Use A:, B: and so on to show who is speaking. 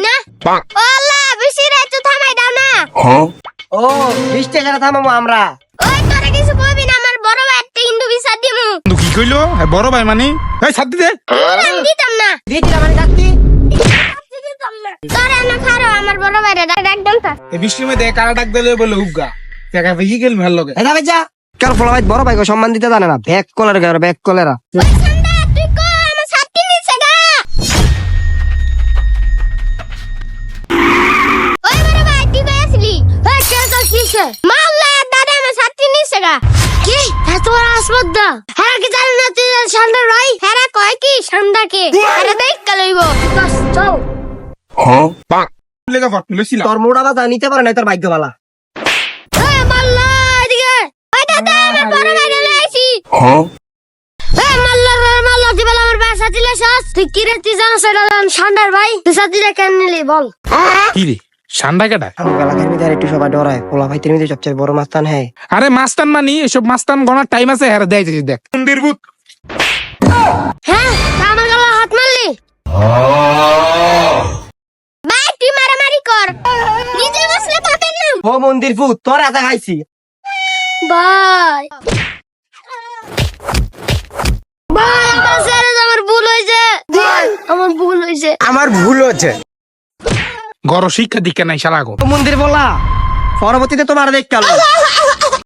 A: না ও আল্লাহ বেশি রাত থামাই দাও না
B: ও 20 টাকা থামাবো আমরা।
A: ওই তোরা কিছু কইবি না আমার বড় ভাই একটা ইন্দু বিচার দিমু
C: কিন্তু কি কইলো বড় ভাই মানে এই ছাড় দে
A: আমি দিতাম না
B: দিদি মানে কাটতি
A: তোরা না খারো আমার বড় ভাইরে একদম তা
C: এই বৃষ্টির মধ্যে কারা ডাক দিলে বলে উগা টাকা পেয়ে গেল ভাল লগে
B: এটা বেজা কার ফলা ভাই বড় ভাইকে সম্মান দিতে জানে না, ব্যাক কলার গায় ব্যাক কলেরা।
A: ওই ঠান্ডা তুই কো আমার ছাতি নিচে গা ওই বড় ভাই তুই কই আসলি এই কে তো কিসে মাল্লা দাদা আমার ছাতি নিচে গা কি তোর আসবদ্দা হ্যাঁ কি জানি না তুই ঠান্ডা ভাই হ্যাঁ কয় কি ঠান্ডা কে আরে দেখ কলইবো বাস চল
C: লেগা ফট লইছিলা
B: তোর মোড়া বাজা নিতে পারে না তোর ভাগ্যবালা।
A: এই মাল্লা এদিকে ওই দাদা আমার বড় ভাই রে আইছি এই মাল্লা দিবেলা আমার বাসা দিলে শাস তুই কি রে তুই জানিস এটা ঠান্ডার ভাই তুই সাথীরা কেন নিলি বল
C: কি রে ঠান্ডা কাটা
B: গালা গায়ের মধ্যে একটু সবাই ডরায়, পোলা ভাই তের মধ্যে সবচেয়ে বড় মাস্তান। হ্যাঁ
C: আরে মাস্তান মানি এসব মাস্তান গনার টাইম আছে হ্যাঁ দেয় দেখ মন্দির ভূত
A: হ্যাঁ আমার গলা হাত মারলি ভাই তুই মারামারি কর নিজে বসলে পাবেন না
B: ও মন্দির ভূত তোর এত খাইছি।
A: ভাই ভাই আমার ছেড়ে দে, আমার ভুল হয়েছে ভাই আমার ভুল হয়েছে
B: আমার ভুল হচ্ছে।
C: গর শিক্ষা দীক্ষা নাই শালা গো
B: ও মন্দির বলা পরবর্তীতে তোমার দেখ গেল